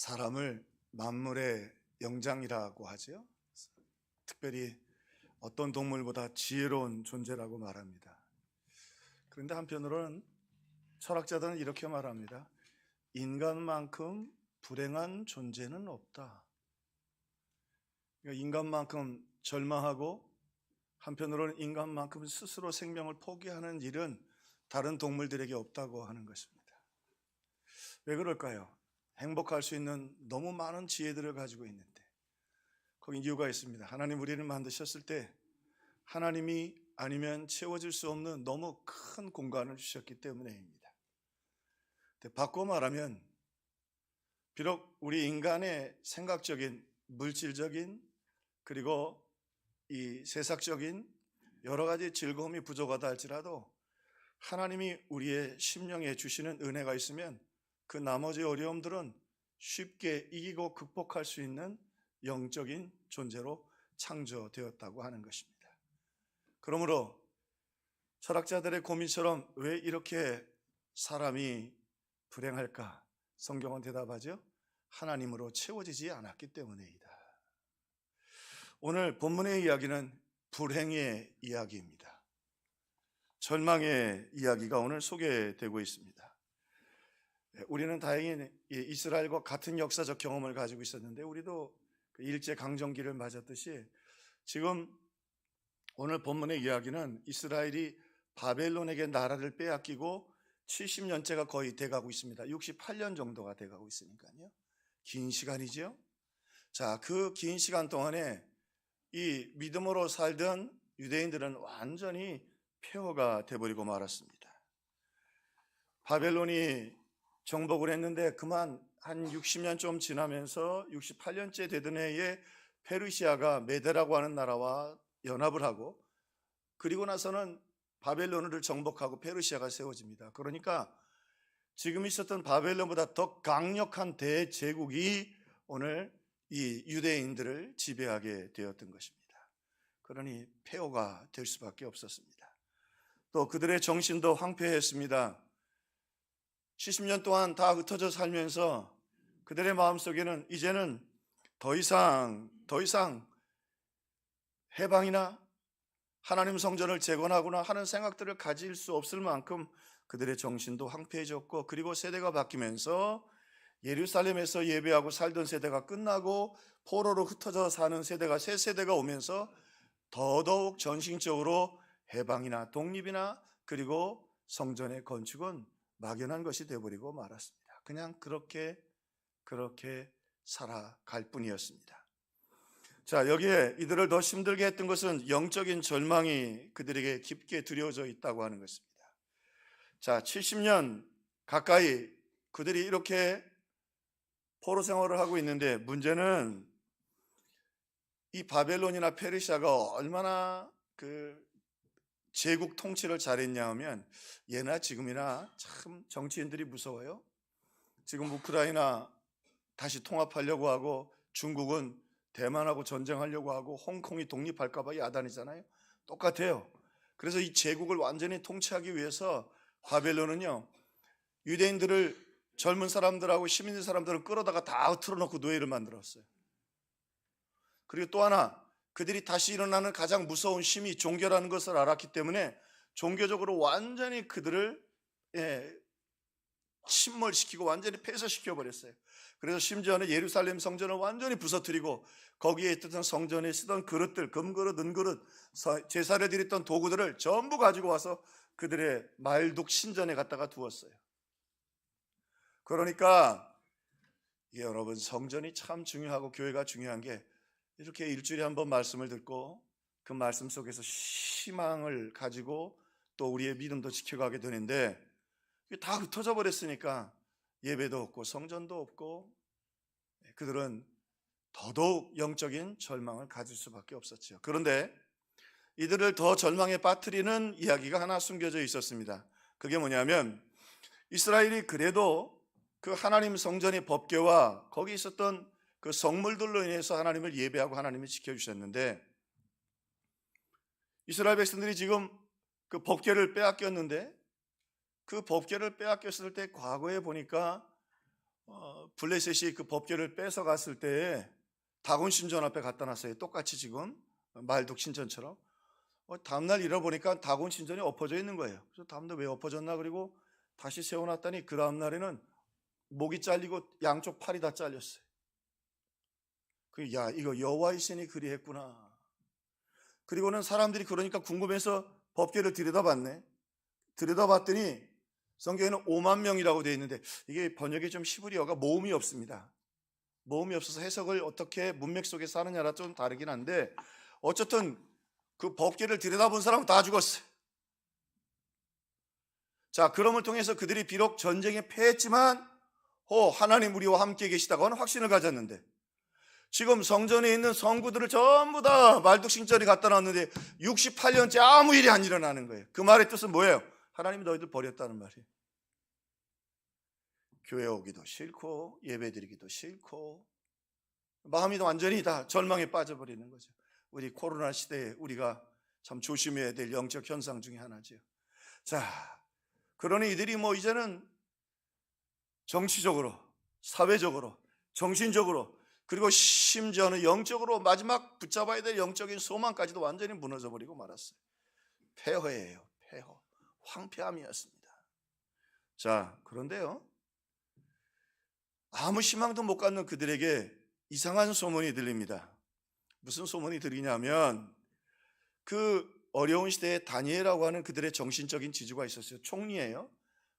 사람을 만물의 영장이라고 하죠. 특별히 어떤 동물보다 지혜로운 존재라고 말합니다. 그런데 한편으로는 철학자들은 이렇게 말합니다. 인간만큼 불행한 존재는 없다. 그러니까 인간만큼 절망하고 한편으로는 인간만큼 스스로 생명을 포기하는 일은 다른 동물들에게 없다고 하는 것입니다. 왜 그럴까요? 행복할 수 있는 너무 많은 지혜들을 가지고 있는데 거기 이유가 있습니다. 하나님 우리를 만드셨을 때 하나님이 아니면 채워질 수 없는 너무 큰 공간을 주셨기 때문에입니다. 바꿔 말하면 비록 우리 인간의 생각적인, 물질적인 그리고 이 세상적인 여러 가지 즐거움이 부족하다 할지라도 하나님이 우리의 심령에 주시는 은혜가 있으면 그 나머지 어려움들은 쉽게 이기고 극복할 수 있는 영적인 존재로 창조되었다고 하는 것입니다. 그러므로 철학자들의 고민처럼 왜 이렇게 사람이 불행할까? 성경은 대답하죠. 하나님으로 채워지지 않았기 때문이다. 오늘 본문의 이야기는 불행의 이야기입니다. 절망의 이야기가 오늘 소개되고 있습니다. 우리는 다행히 이스라엘과 같은 역사적 경험을 가지고 있었는데 우리도 일제강점기를 맞았듯이 지금 오늘 본문의 이야기는 이스라엘이 바벨론에게 나라를 빼앗기고 70년째가 거의 돼가고 있습니다. 68년 정도가 돼가고 있으니까요. 긴 시간이죠. 자, 그 긴 시간 동안에 이 믿음으로 살던 유대인들은 완전히 폐허가 돼버리고 말았습니다. 바벨론이 정복을 했는데 그만 한 60년 좀 지나면서 68년째 되던 해에 페르시아가 메데라고 하는 나라와 연합을 하고 그리고 나서는 바벨론을 정복하고 페르시아가 세워집니다. 그러니까 지금 있었던 바벨론보다 더 강력한 대제국이 오늘 이 유대인들을 지배하게 되었던 것입니다. 그러니 폐허가 될 수밖에 없었습니다. 또 그들의 정신도 황폐했습니다. 70년 동안 다 흩어져 살면서 그들의 마음속에는 이제는 더 이상 해방이나 하나님 성전을 재건하거나 하는 생각들을 가질 수 없을 만큼 그들의 정신도 황폐해졌고 그리고 세대가 바뀌면서 예루살렘에서 예배하고 살던 세대가 끝나고 포로로 흩어져 사는 세대가 새 세대가 오면서 더더욱 전신적으로 해방이나 독립이나 그리고 성전의 건축은 막연한 것이 되어버리고 말았습니다. 그냥 그렇게 살아갈 뿐이었습니다. 자, 여기에 이들을 더 힘들게 했던 것은 영적인 절망이 그들에게 깊게 드려져 있다고 하는 것입니다. 자, 70년 가까이 그들이 이렇게 포로 생활을 하고 있는데 문제는 이 바벨론이나 페르시아가 얼마나 제국 통치를 잘했냐 하면 예나 지금이나 참 정치인들이 무서워요. 지금 우크라이나 다시 통합하려고 하고 중국은 대만하고 전쟁하려고 하고 홍콩이 독립할까 봐 야단이잖아요. 똑같아요. 그래서 이 제국을 완전히 통치하기 위해서 바벨론은요 유대인들을 젊은 사람들하고 시민들 사람들을 끌어다가 다 틀어놓고 노예를 만들었어요. 그리고 또 하나 그들이 다시 일어나는 가장 무서운 힘이 종교라는 것을 알았기 때문에 종교적으로 완전히 그들을 침몰시키고 완전히 폐쇄시켜 버렸어요. 그래서 심지어는 예루살렘 성전을 완전히 부서뜨리고 거기에 있던 성전에 쓰던 그릇들, 금그릇, 은그릇, 제사를 드렸던 도구들을 전부 가지고 와서 그들의 말뚝 신전에 갖다가 두었어요. 그러니까 여러분 성전이 참 중요하고 교회가 중요한 게 이렇게 일주일에 한 번 말씀을 듣고 그 말씀 속에서 희망을 가지고 또 우리의 믿음도 지켜가게 되는데 다 흩어져 버렸으니까 예배도 없고 성전도 없고 그들은 더더욱 영적인 절망을 가질 수밖에 없었죠. 그런데 이들을 더 절망에 빠뜨리는 이야기가 하나 숨겨져 있었습니다. 그게 뭐냐면 이스라엘이 그래도 그 하나님 성전의 법궤와 거기 있었던 그 성물들로 인해서 하나님을 예배하고 하나님을 지켜주셨는데 이스라엘 백성들이 지금 그 법궤를 빼앗겼는데 그 법궤를 빼앗겼을 때 과거에 보니까 블레셋이 그 법궤를 뺏어갔을 때에 다곤 신전 앞에 갖다 놨어요. 똑같이 지금 말독 신전처럼. 다음날 잃어보니까 다곤 신전이 엎어져 있는 거예요. 그래서 다음날 왜 엎어졌나 그리고 다시 세워놨더니 그 다음날에는 목이 잘리고 양쪽 팔이 다 잘렸어요. 야, 이거 여호와의 신이 그리했구나. 그리고는 사람들이 그러니까 궁금해서 법궤를 들여다봤네. 들여다봤더니 성경에는 5만 명이라고 되어 있는데 이게 번역이 좀 히브리어가 모음이 없습니다. 모음이 없어서 해석을 어떻게 문맥 속에서 하느냐라 좀 다르긴 한데 어쨌든 그 법궤를 들여다본 사람은 다 죽었어요. 자, 그럼을 통해서 그들이 비록 전쟁에 패했지만 하나님 우리와 함께 계시다고 하는 확신을 가졌는데 지금 성전에 있는 성구들을 전부 다 말뚝신전이 갖다 놨는데 68년째 아무 일이 안 일어나는 거예요. 그 말의 뜻은 뭐예요? 하나님이 너희들 버렸다는 말이에요. 교회 오기도 싫고 예배 드리기도 싫고 마음이 완전히 다 절망에 빠져버리는 거죠. 우리 코로나 시대에 우리가 참 조심해야 될 영적 현상 중에 하나죠. 자, 그러니 이들이 이제는 정치적으로, 사회적으로, 정신적으로 그리고 심지어는 영적으로 마지막 붙잡아야 될 영적인 소망까지도 완전히 무너져 버리고 말았어요. 폐허예요. 폐허. 황폐함이었습니다. 자, 그런데요, 아무 희망도 못 갖는 그들에게 이상한 소문이 들립니다. 무슨 소문이 들리냐면 그 어려운 시대에 다니엘이라고 하는 그들의 정신적인 지주가 있었어요. 총리예요.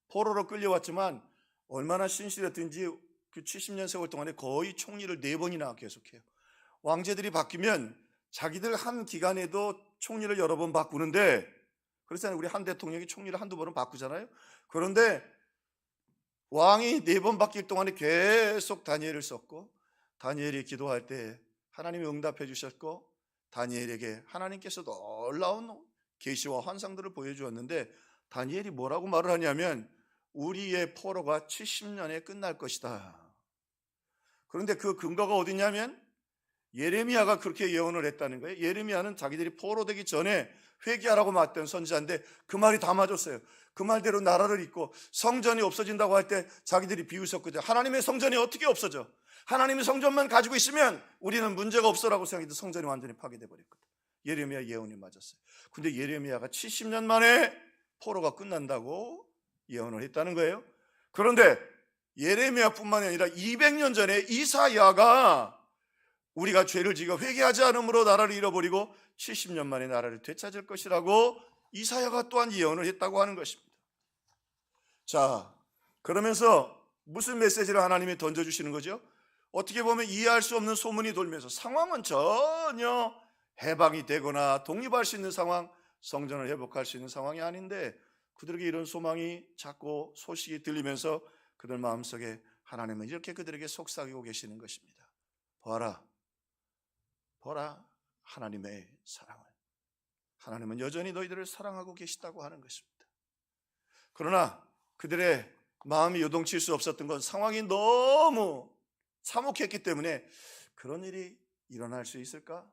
포로로 끌려왔지만 얼마나 신실했든지 그 70년 세월 동안에 거의 총리를 4번이나 계속해요. 왕제들이 바뀌면 자기들 한 기간에도 총리를 여러 번 바꾸는데 그렇잖아요. 우리 한 대통령이 총리를 한두 번은 바꾸잖아요. 그런데 왕이 4번 바뀔 동안에 계속 다니엘을 썼고 다니엘이 기도할 때 하나님이 응답해 주셨고 다니엘에게 하나님께서 놀라운 계시와 환상들을 보여주었는데 다니엘이 뭐라고 말을 하냐면 우리의 포로가 70년에 끝날 것이다. 그런데 그 근거가 어디냐면 예레미야가 그렇게 예언을 했다는 거예요. 예레미야는 자기들이 포로되기 전에 회개하라고 말했던 선지자인데 그 말이 다 맞았어요. 그 말대로 나라를 잇고 성전이 없어진다고 할 때 자기들이 비웃었거든요. 하나님의 성전이 어떻게 없어져? 하나님의 성전만 가지고 있으면 우리는 문제가 없어라고 생각했는데 성전이 완전히 파괴돼 버렸거든요. 예레미야 예언이 맞았어요. 근데 예레미야가 70년 만에 포로가 끝난다고 예언을 했다는 거예요. 그런데 예레미야뿐만 아니라 200년 전에 이사야가 우리가 죄를 지어 회개하지 않음으로 나라를 잃어버리고 70년 만에 나라를 되찾을 것이라고 이사야가 또한 예언을 했다고 하는 것입니다. 자, 그러면서 무슨 메시지를 하나님이 던져주시는 거죠? 어떻게 보면 이해할 수 없는 소문이 돌면서 상황은 전혀 해방이 되거나 독립할 수 있는 상황, 성전을 회복할 수 있는 상황이 아닌데 그들에게 이런 소망이 자꾸 소식이 들리면서 그들 마음속에 하나님은 이렇게 그들에게 속삭이고 계시는 것입니다. 보아라, 보라 하나님의 사랑을. 하나님은 여전히 너희들을 사랑하고 계시다고 하는 것입니다. 그러나 그들의 마음이 요동칠 수 없었던 건 상황이 너무 참혹했기 때문에 그런 일이 일어날 수 있을까?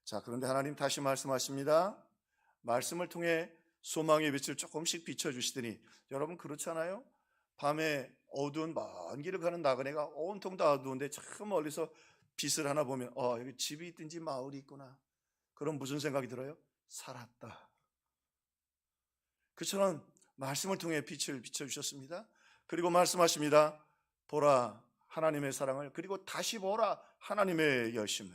자, 그런데 하나님 다시 말씀하십니다. 말씀을 통해 소망의 빛을 조금씩 비춰주시더니 여러분 그렇잖아요? 밤에 어두운 먼 길을 가는 나그네가 온통 다 어두운데 참 멀리서 빛을 하나 보면 여기 집이 있든지 마을이 있구나. 그럼 무슨 생각이 들어요? 살았다. 그처럼 말씀을 통해 빛을 비춰주셨습니다. 그리고 말씀하십니다. 보라 하나님의 사랑을, 그리고 다시 보라 하나님의 열심을.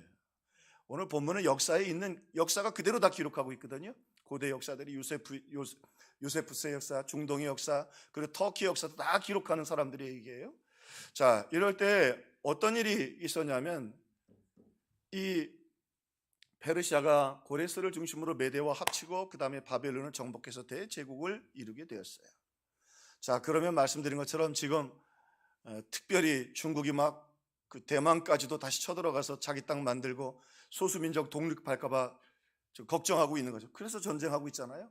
오늘 본문은 역사에 있는 역사가 그대로 다 기록하고 있거든요. 고대 역사들이 요세푸스의 역사, 중동의 역사, 그리고 터키 역사도 다 기록하는 사람들의 얘기예요. 자, 이럴 때 어떤 일이 있었냐면 이 페르시아가 고레스를 중심으로 메대와 합치고 그 다음에 바벨론을 정복해서 대제국을 이루게 되었어요. 자, 그러면 말씀드린 것처럼 지금 특별히 중국이 막 그 대만까지도 다시 쳐들어가서 자기 땅 만들고 소수민족 독립할까 봐 걱정하고 있는 거죠. 그래서 전쟁하고 있잖아요.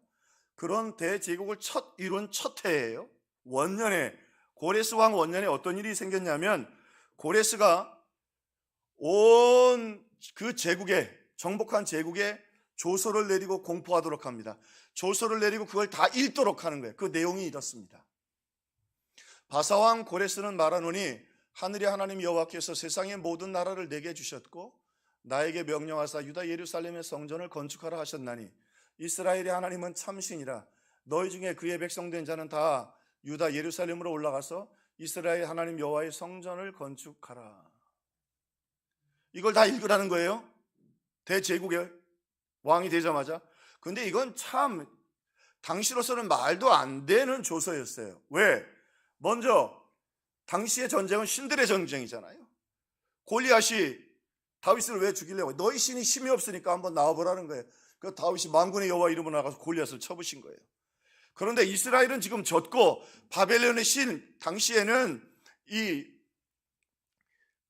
그런 대제국을 이룬 첫 해예요. 원년에, 고레스 왕 원년에 어떤 일이 생겼냐면 고레스가 온 그 제국에, 정복한 제국에 조서를 내리고 공포하도록 합니다. 조서를 내리고 그걸 다 읽도록 하는 거예요. 그 내용이 이렇습니다. 바사왕 고레스는 말하노니 하늘의 하나님 여호와께서 세상의 모든 나라를 내게 주셨고 나에게 명령하사 유다 예루살렘의 성전을 건축하라 하셨나니 이스라엘의 하나님은 참신이라. 너희 중에 그의 백성된 자는 다 유다 예루살렘으로 올라가서 이스라엘 하나님 여호와의 성전을 건축하라. 이걸 다 읽으라는 거예요. 대제국의 왕이 되자마자. 근데 이건 참 당시로서는 말도 안 되는 조서였어요. 왜? 먼저 당시의 전쟁은 신들의 전쟁이잖아요. 골리앗이 다윗을 왜 죽이려고? 너희 신이 힘이 없으니까 한번 나와보라는 거예요. 그 다윗이 만군의 여호와 이름으로 나가서 골리앗을 쳐부신 거예요. 그런데 이스라엘은 지금 졌고 바벨론의 신, 당시에는 이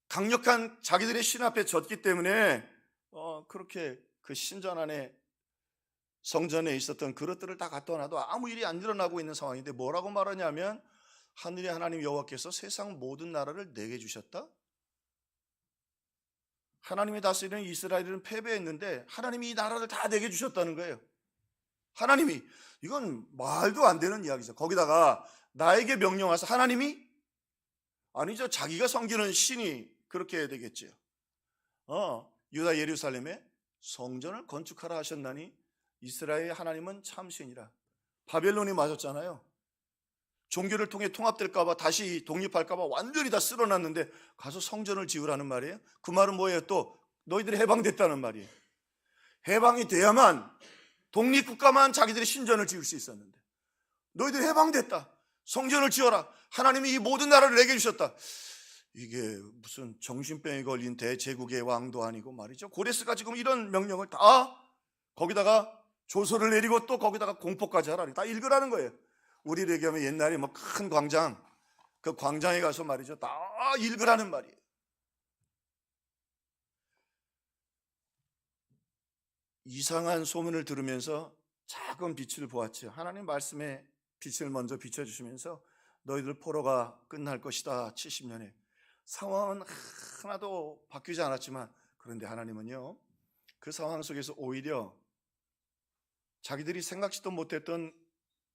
강력한 자기들의 신 앞에 졌기 때문에 그렇게 그 신전 안에 성전에 있었던 그릇들을 다 갖다 놔도 아무 일이 안 일어나고 있는 상황인데 뭐라고 말하냐면 하늘의 하나님 여호와께서 세상 모든 나라를 내게 주셨다. 하나님이 다스리는 이스라엘은 패배했는데 하나님이 이 나라를 다 내게 주셨다는 거예요. 하나님이, 이건 말도 안 되는 이야기죠. 거기다가 나에게 명령하사, 하나님이? 아니죠. 자기가 섬기는 신이 그렇게 해야 되겠죠. 유다 예루살렘에 성전을 건축하라 하셨나니 이스라엘의 하나님은 참신이라. 바벨론이 맞았잖아요. 종교를 통해 통합될까봐, 다시 독립할까봐 완전히 다 쓸어놨는데 가서 성전을 지으라는 말이에요. 그 말은 뭐예요? 또 너희들이 해방됐다는 말이에요. 해방이 돼야만, 독립국가만 자기들이 신전을 지을 수 있었는데 너희들이 해방됐다, 성전을 지어라, 하나님이 이 모든 나라를 내게 주셨다. 이게 무슨 정신병에 걸린 대제국의 왕도 아니고 말이죠. 고레스가 지금 이런 명령을 다 거기다가 조서를 내리고 또 거기다가 공포까지 하라니, 다 읽으라는 거예요. 우리를 얘기하면 옛날에 뭐 큰 광장, 그 광장에 가서 말이죠, 다 읽으라는 말이에요. 이상한 소문을 들으면서 작은 빛을 보았죠. 하나님 말씀에 빛을 먼저 비춰주시면서 너희들 포로가 끝날 것이다. 70년에. 상황은 하나도 바뀌지 않았지만, 그런데 하나님은요, 그 상황 속에서 오히려 자기들이 생각지도 못했던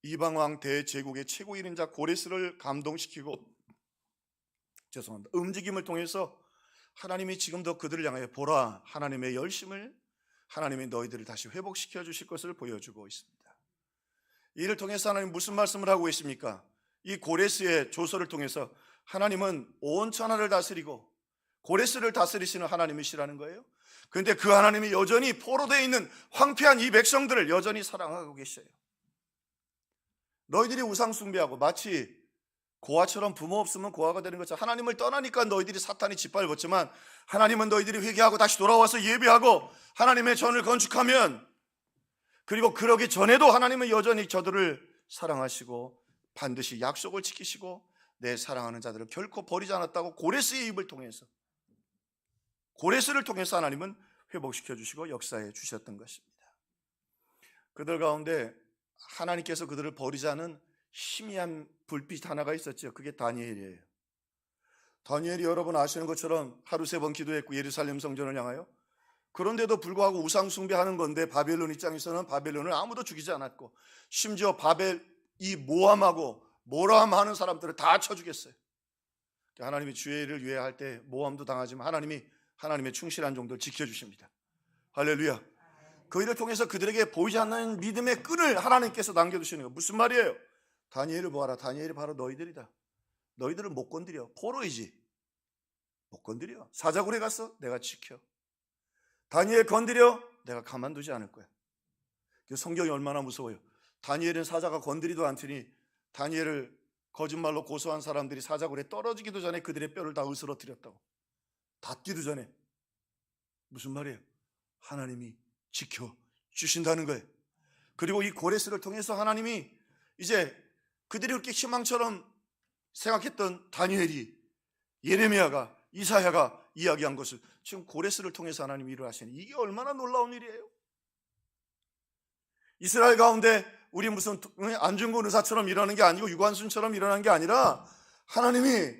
이방왕 대제국의 최고 1인자 고레스를 감동시키고, 움직임을 통해서 하나님이 지금도 그들을 향하여 보라, 하나님의 열심을, 하나님이 너희들을 다시 회복시켜 주실 것을 보여주고 있습니다. 이를 통해서 하나님 무슨 말씀을 하고 있습니까? 이 고레스의 조서를 통해서 하나님은 온 천하를 다스리고 고레스를 다스리시는 하나님이시라는 거예요. 그런데 그 하나님이 여전히 포로되어 있는 황폐한 이 백성들을 여전히 사랑하고 계셔요. 너희들이 우상 숭배하고, 마치 고아처럼 부모 없으면 고아가 되는 것처럼 하나님을 떠나니까 너희들이 사탄이 짓밟았지만, 하나님은 너희들이 회개하고 다시 돌아와서 예배하고 하나님의 전을 건축하면, 그리고 그러기 전에도 하나님은 여전히 저들을 사랑하시고 반드시 약속을 지키시고 내 사랑하는 자들을 결코 버리지 않았다고 고레스의 입을 통해서, 고레스를 통해서 하나님은 회복시켜 주시고 역사해 주셨던 것입니다. 그들 가운데 하나님께서 그들을 버리지 않은 희미한 불빛 하나가 있었죠. 그게 다니엘이에요. 다니엘이 여러분 아시는 것처럼 하루 3번 기도했고 예루살렘 성전을 향하여. 그런데도 불구하고 우상 숭배하는 건데 바벨론 입장에서는 바벨론을 아무도 죽이지 않았고, 심지어 이 모함하고 모람 하는 사람들을 다 쳐 죽였어요. 하나님이 주의 일을 위해 할 때 모함도 당하지만 하나님이 하나님의 충실한 종들 지켜주십니다. 할렐루야. 그 일을 통해서 그들에게 보이지 않는 믿음의 끈을 하나님께서 남겨두시는 거예요. 무슨 말이에요? 다니엘을 보아라. 다니엘이 바로 너희들이다. 너희들을 못 건드려. 포로이지. 못 건드려. 사자굴에 가서 내가 지켜. 다니엘 건드려 내가 가만두지 않을 거야. 성경이 얼마나 무서워요. 다니엘은 사자가 건드리도 않더니 다니엘을 거짓말로 고소한 사람들이 사자굴에 떨어지기도 전에 그들의 뼈를 다 으스러뜨렸다고. 닿기도 전에. 무슨 말이에요? 하나님이 지켜주신다는 거예요. 그리고 이 고레스를 통해서 하나님이 이제 그들이 그렇게 희망처럼 생각했던 다니엘이, 예레미야가, 이사야가 이야기한 것을 지금 고레스를 통해서 하나님이 일을 하시는, 이게 얼마나 놀라운 일이에요. 이스라엘 가운데 우리 무슨 안중근 의사처럼 일어나는 게 아니고 유관순처럼 일어나는 게 아니라 하나님이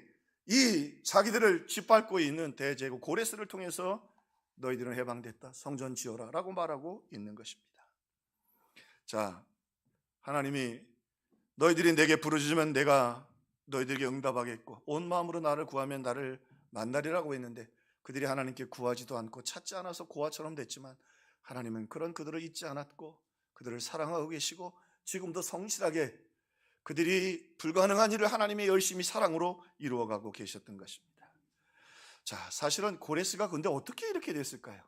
이 자기들을 짓밟고 있는 대제국 고레스를 통해서 너희들은 해방됐다, 성전 지어라 라고 말하고 있는 것입니다. 자, 하나님이 너희들이 내게 부르짖으면 내가 너희들에게 응답하겠고 온 마음으로 나를 구하면 나를 만나리라고 했는데 그들이 하나님께 구하지도 않고 찾지 않아서 고아처럼 됐지만 하나님은 그런 그들을 잊지 않았고 그들을 사랑하고 계시고 지금도 성실하게 그들이 불가능한 일을 하나님의 열심히 사랑으로 이루어가고 계셨던 것입니다. 자, 사실은 고레스가 근데 어떻게 이렇게 됐을까요?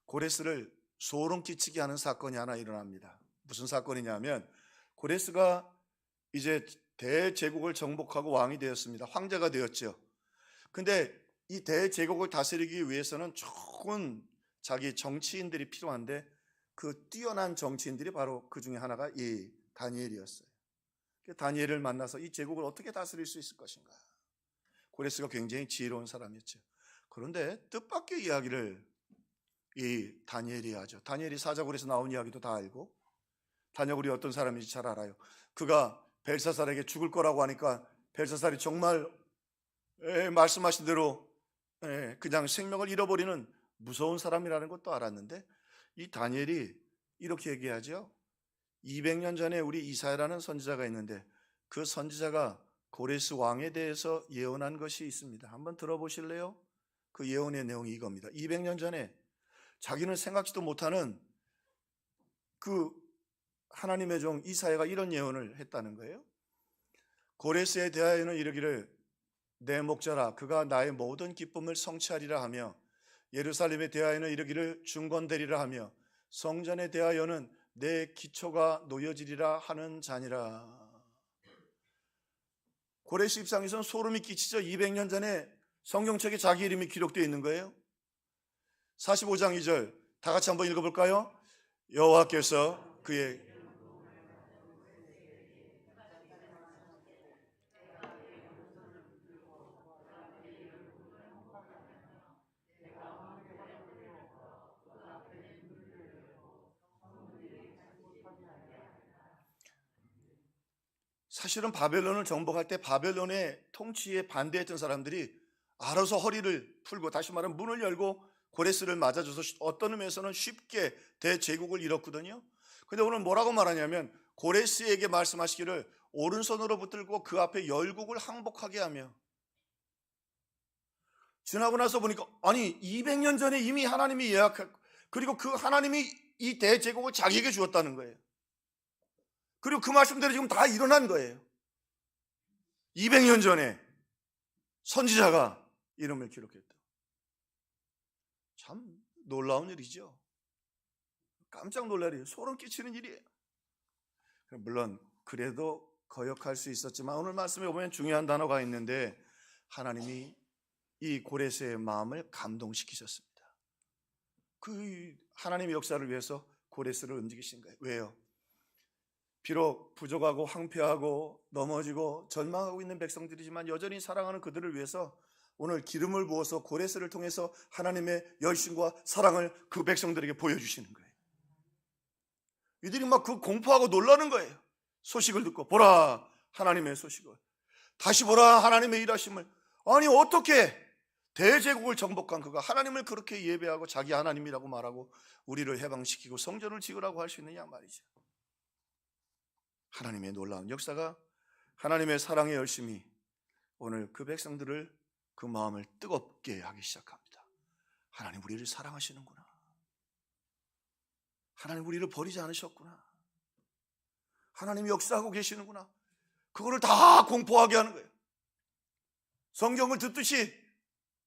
고레스를 소름 끼치게 하는 사건이 하나 일어납니다. 무슨 사건이냐면 고레스가 이제 대제국을 정복하고 왕이 되었습니다. 황제가 되었죠. 근데 이 대제국을 다스리기 위해서는 좋은 자기 정치인들이 필요한데 그 뛰어난 정치인들이 바로 그 중에 하나가 이 다니엘이었어요. 다니엘을 만나서 이 제국을 어떻게 다스릴 수 있을 것인가. 고레스가 굉장히 지혜로운 사람이었죠. 그런데 뜻밖의 이야기를 이 다니엘이 하죠. 다니엘이 사자굴에서 나온 이야기도 다 알고 다니엘이 어떤 사람인지 잘 알아요. 그가 벨사살에게 죽을 거라고 하니까 벨사살이 정말 말씀하신 대로 그냥 생명을 잃어버리는 무서운 사람이라는 것도 알았는데 이 다니엘이 이렇게 얘기하죠. 200년 전에 우리 이사야라는 선지자가 있는데 그 선지자가 고레스 왕에 대해서 예언한 것이 있습니다. 한번 들어보실래요? 그 예언의 내용이 이겁니다. 200년 전에 자기는 생각지도 못하는 그 하나님의 종 이사야가 이런 예언을 했다는 거예요. 고레스에 대하여는 이르기를 내 목자라 그가 나의 모든 기쁨을 성취하리라 하며 예루살렘에 대하여는 이르기를 중건되리라 하며 성전에 대하여는 내 기초가 놓여지리라 하는 자니라. 고레스 입장에서는 소름이 끼치죠. 200년 전에 성경책에 자기 이름이 기록되어 있는 거예요. 45장 2절 다 같이 한번 읽어볼까요? 여호와께서 그의 사실은 바벨론을 정복할 때 바벨론의 통치에 반대했던 사람들이 알아서 허리를 풀고 다시 말하면 문을 열고 고레스를 맞아줘서 어떤 의미에서는 쉽게 대제국을 이뤘거든요. 근데 오늘 뭐라고 말하냐면 고레스에게 말씀하시기를 오른손으로 붙들고 그 앞에 열국을 항복하게 하며 지나고 나서 보니까 아니 200년 전에 이미 하나님이 예약하고 그리고 그 하나님이 이 대제국을 자기에게 주었다는 거예요. 그리고 그 말씀대로 지금 다 일어난 거예요. 200년 전에 선지자가 이름을 기록했다. 참 놀라운 일이죠. 깜짝 놀랄 일이에요. 소름 끼치는 일이에요. 물론 그래도 거역할 수 있었지만 오늘 말씀에 보면 중요한 단어가 있는데 하나님이 이 고레스의 마음을 감동시키셨습니다. 그 하나님의 역사를 위해서 고레스를 움직이신 거예요. 왜요? 비록 부족하고 황폐하고 넘어지고 절망하고 있는 백성들이지만 여전히 사랑하는 그들을 위해서 오늘 기름을 부어서 고레스를 통해서 하나님의 열심과 사랑을 그 백성들에게 보여주시는 거예요. 이들이 막 그 공포하고 놀라는 거예요. 소식을 듣고 보라 하나님의 소식을 다시 보라 하나님의 일하심을. 아니 어떻게 대제국을 정복한 그가 하나님을 그렇게 예배하고 자기 하나님이라고 말하고 우리를 해방시키고 성전을 지으라고 할 수 있느냐 말이죠. 하나님의 놀라운 역사가 하나님의 사랑의 열심이 오늘 그 백성들을 그 마음을 뜨겁게 하기 시작합니다. 하나님 우리를 사랑하시는구나. 하나님 우리를 버리지 않으셨구나. 하나님이 역사하고 계시는구나. 그거를 다 공포하게 하는 거예요. 성경을 듣듯이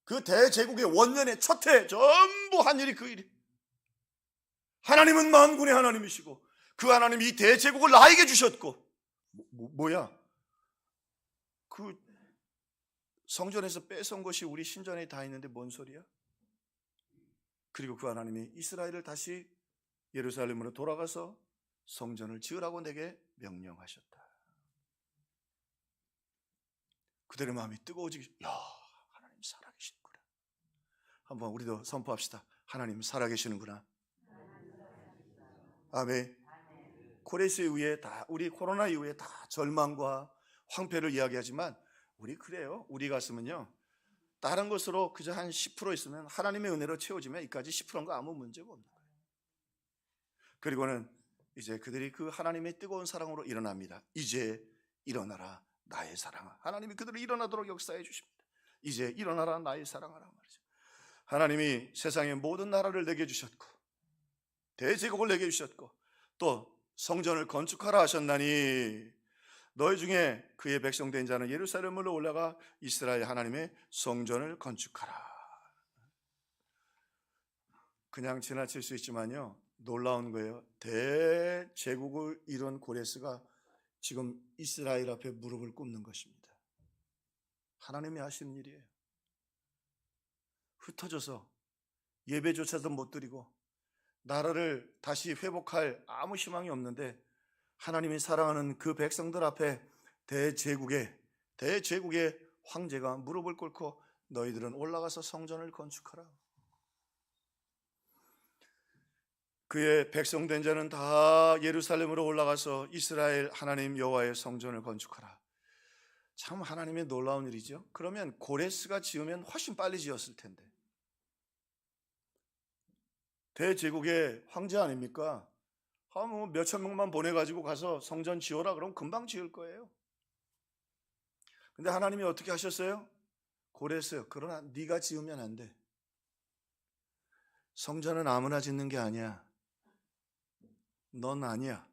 그 대제국의 원년의 첫 해 전부 한 일이 그 일이. 하나님은 만군의 하나님이시고 그 하나님이 이 대제국을 나에게 주셨고 뭐야? 그 성전에서 뺏은 것이 우리 신전에 다 있는데 뭔 소리야? 그리고 그 하나님이 이스라엘을 다시 예루살렘으로 돌아가서 성전을 지으라고 내게 명령하셨다. 그들의 마음이 뜨거워지기, 야 하나님 살아계시는구나. 한번 우리도 선포합시다. 하나님 살아계시는구나. 아멘. 고레스 이후에 다 우리 코로나 이후에 다 절망과 황폐를 이야기하지만 우리 그래요. 우리 가슴은요 다른 것으로 그저 한 10% 있으면 하나님의 은혜로 채워지면 이까지 10%인 거 아무 문제가 없는 거예요. 그리고는 이제 그들이 그 하나님의 뜨거운 사랑으로 일어납니다. 이제 일어나라 나의 사랑아. 하나님이 그들을 일어나도록 역사해 주십니다. 이제 일어나라 나의 사랑아라 말이죠. 하나님이 세상의 모든 나라를 내게 주셨고 대제국을 내게 주셨고 또 성전을 건축하라 하셨나니 너희 중에 그의 백성 된 자는 예루살렘으로 올라가 이스라엘 하나님의 성전을 건축하라. 그냥 지나칠 수 있지만요, 놀라운 거예요. 대제국을 이룬 고레스가 지금 이스라엘 앞에 무릎을 꿇는 것입니다. 하나님이 하시는 일이에요. 흩어져서 예배조차도 못 드리고 나라를 다시 회복할 아무 희망이 없는데 하나님이 사랑하는 그 백성들 앞에 대제국의 황제가 무릎을 꿇고 너희들은 올라가서 성전을 건축하라. 그의 백성 된 자는 다 예루살렘으로 올라가서 이스라엘 하나님 여호와의 성전을 건축하라. 참 하나님의 놀라운 일이죠. 그러면 고레스가 지으면 훨씬 빨리 지었을 텐데. 대제국의 황제 아닙니까? 뭐 몇천 명만 보내가지고 가서 성전 지어라 그러면 금방 지을 거예요. 근데 하나님이 어떻게 하셨어요? 고레스, 그러나 네가 지으면 안 돼. 성전은 아무나 짓는 게 아니야. 넌 아니야.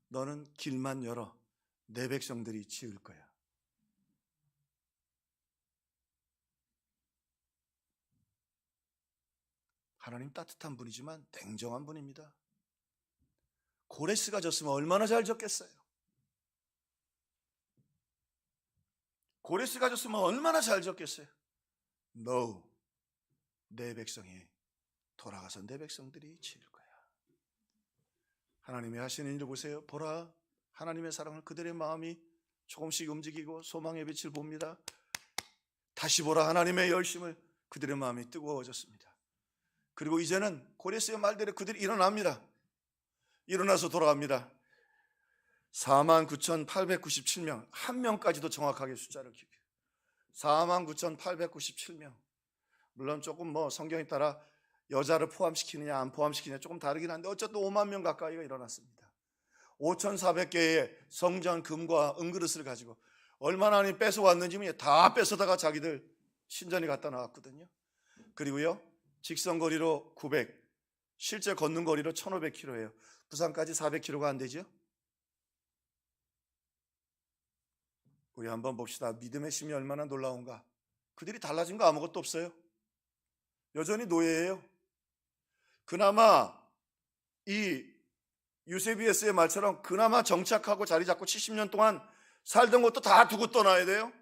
너는 길만 열어. 내 백성들이 지을 거야. 하나님 따뜻한 분이지만 냉정한 분입니다. 고레스가 졌으면 얼마나 잘 졌겠어요. 고레스가 졌으면 얼마나 잘 졌겠어요. No, 내 백성이 돌아가서 내 백성들이 지을 거야. 하나님이 하시는 일을 보세요. 보라, 하나님의 사랑을 그들의 마음이 조금씩 움직이고 소망의 빛을 봅니다. 다시 보라, 하나님의 열심을 그들의 마음이 뜨거워졌습니다. 그리고 이제는 고레스의 말대로 그들이 일어납니다. 일어나서 돌아갑니다. 49,897명, 한 명까지도 정확하게 숫자를 기억해요. 49,897명. 물론 조금 성경에 따라 여자를 포함시키느냐 안 포함시키느냐 조금 다르긴 한데 어쨌든 5만 명 가까이가 일어났습니다. 5,400개의 성전 금과 은그릇을 가지고 얼마나 많이 뺏어왔는지 다 뺏어다가 자기들 신전에 갖다 놔왔거든요. 그리고요, 직선거리로 900, 실제 걷는 거리로 1,500km예요. 부산까지 400km가 안 되죠? 우리 한번 봅시다. 믿음의 힘이 얼마나 놀라운가. 그들이 달라진 거 아무것도 없어요. 여전히 노예예요. 그나마 이 유세비에스의 말처럼 그나마 정착하고 자리 잡고 70년 동안 살던 것도 다 두고 떠나야 돼요?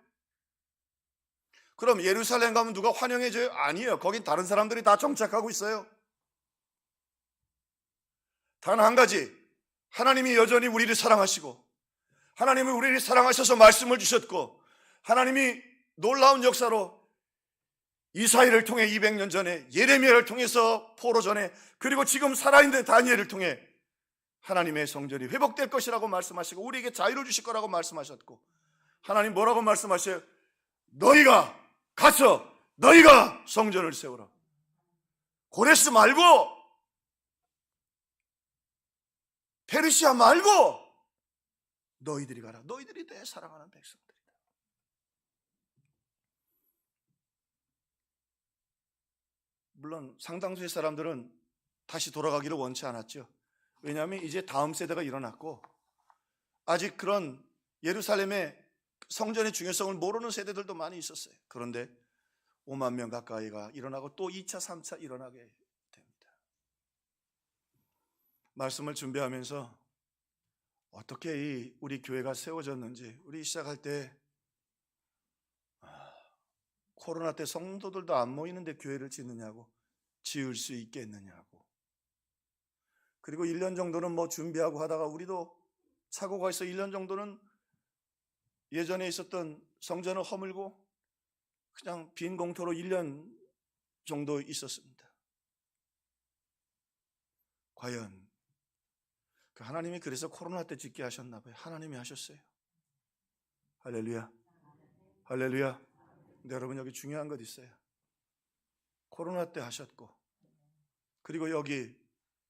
그럼 예루살렘 가면 누가 환영해줘요? 아니에요. 거긴 다른 사람들이 다 정착하고 있어요. 단 한 가지, 하나님이 여전히 우리를 사랑하시고 하나님이 우리를 사랑하셔서 말씀을 주셨고 하나님이 놀라운 역사로 이사야를 통해 200년 전에, 예레미야를 통해서 포로 전에, 그리고 지금 살아있는 다니엘을 통해 하나님의 성전이 회복될 것이라고 말씀하시고 우리에게 자유를 주실 거라고 말씀하셨고, 하나님 뭐라고 말씀하셔요? 너희가 가서 너희가 성전을 세우라. 고레스 말고, 페르시아 말고 너희들이 가라. 너희들이 내 사랑하는 백성들이다. 물론 상당수의 사람들은 다시 돌아가기를 원치 않았죠. 왜냐하면 이제 다음 세대가 일어났고 아직 그런 예루살렘의 성전의 중요성을 모르는 세대들도 많이 있었어요. 그런데 5만 명 가까이가 일어나고 또 2차, 3차 일어나게 됩니다. 말씀을 준비하면서 어떻게 우리 교회가 세워졌는지, 우리 시작할 때 코로나 때 성도들도 안 모이는데 교회를 짓느냐고, 지을 수 있겠느냐고, 그리고 1년 정도는 준비하고 하다가 우리도 착오가 있어 1년 정도는 예전에 있었던 성전을 허물고 그냥 빈 공터로 1년 정도 있었습니다. 과연 하나님이 그래서 코로나 때 짓게 하셨나 봐요. 하나님이 하셨어요. 할렐루야, 할렐루야. 근데 여러분, 여기 중요한 것 있어요. 코로나 때 하셨고, 그리고 여기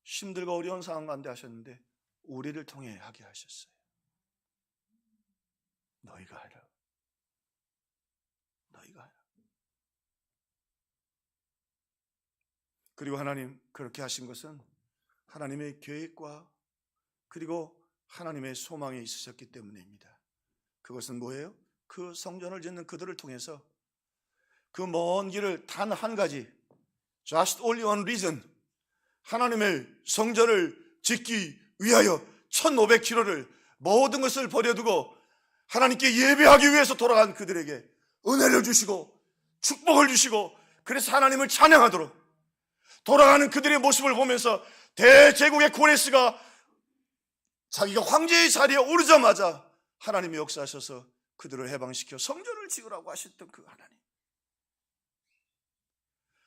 힘들고 어려운 상황 가운데 하셨는데 우리를 통해 하게 하셨어요. 너희가 하라. 너희가 하라. 그리고 하나님 그렇게 하신 것은 하나님의 계획과 그리고 하나님의 소망이 있으셨기 때문입니다. 그것은 뭐예요? 그 성전을 짓는 그들을 통해서 그 먼 길을 단 한 가지, just only one reason, 하나님의 성전을 짓기 위하여 1500km를 모든 것을 버려두고 하나님께 예배하기 위해서 돌아간 그들에게 은혜를 주시고 축복을 주시고, 그래서 하나님을 찬양하도록 돌아가는 그들의 모습을 보면서 대제국의 고레스가 자기가 황제의 자리에 오르자마자 하나님이 역사하셔서 그들을 해방시켜 성전을 지으라고 하셨던 그 하나님,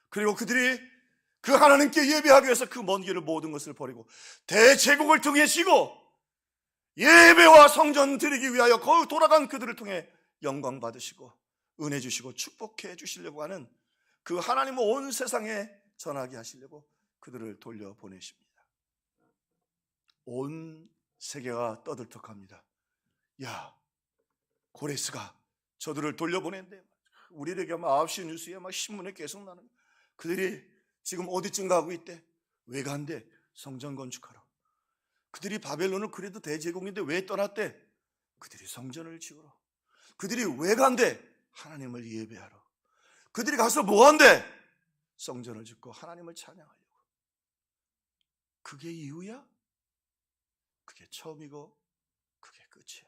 그리고 그들이 그 하나님께 예배하기 위해서 그 먼 길을 모든 것을 버리고 대제국을 등에 지고 예배와 성전 드리기 위하여 거기 돌아간 그들을 통해 영광 받으시고 은혜 주시고 축복해 주시려고 하는 그 하나님은 온 세상에 전하게 하시려고 그들을 돌려보내십니다. 온 세계가 떠들썩합니다. 야, 고레스가 저들을 돌려보낸대. 우리에게 막 9시 뉴스에 막 신문에 계속 나는 거야. 그들이 지금 어디쯤 가고 있대? 왜 간대? 성전 건축하러. 그들이 바벨론을 그래도 대제국인데 왜 떠났대? 그들이 성전을 지으러. 그들이 왜 간대? 하나님을 예배하러. 그들이 가서 뭐 한대? 성전을 짓고 하나님을 찬양하려고. 그게 이유야? 그게 처음이고 그게 끝이야.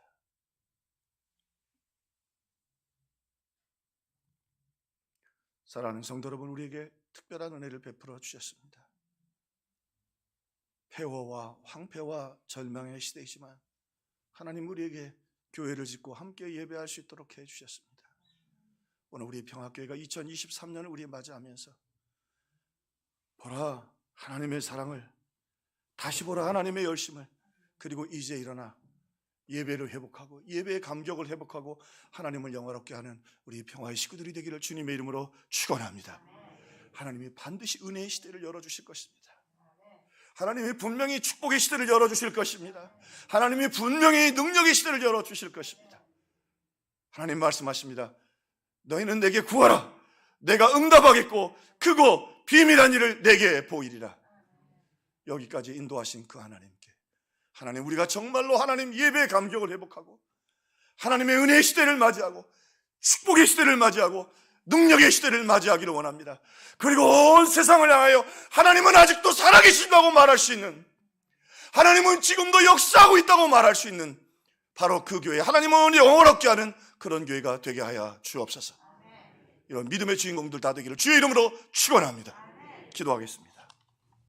사랑하는 성도 여러분, 우리에게 특별한 은혜를 베풀어 주셨습니다. 폐허와 황폐와 절망의 시대이지만 하나님 우리에게 교회를 짓고 함께 예배할 수 있도록 해주셨습니다. 오늘 우리 평화교회가 2023년을 우리 맞이하면서 보라 하나님의 사랑을, 다시 보라 하나님의 열심을, 그리고 이제 일어나 예배를 회복하고 예배의 감격을 회복하고 하나님을 영화롭게 하는 우리 평화의 식구들이 되기를 주님의 이름으로 축원합니다. 하나님이 반드시 은혜의 시대를 열어주실 것입니다. 하나님이 분명히 축복의 시대를 열어주실 것입니다. 하나님이 분명히 능력의 시대를 열어주실 것입니다. 하나님 말씀하십니다. 너희는 내게 구하라. 내가 응답하겠고 크고 비밀한 일을 내게 보이리라. 여기까지 인도하신 그 하나님께, 하나님 우리가 정말로 하나님 예배의 감격을 회복하고 하나님의 은혜의 시대를 맞이하고 축복의 시대를 맞이하고 능력의 시대를 맞이하기를 원합니다. 그리고 온 세상을 향하여 하나님은 아직도 살아계신다고 말할 수 있는, 하나님은 지금도 역사하고 있다고 말할 수 있는 바로 그 교회, 하나님은 영원롭게 하는 그런 교회가 되게 하여 주옵소서. 이런 믿음의 주인공들 다 되기를 주의 이름으로 축원합니다. 기도하겠습니다.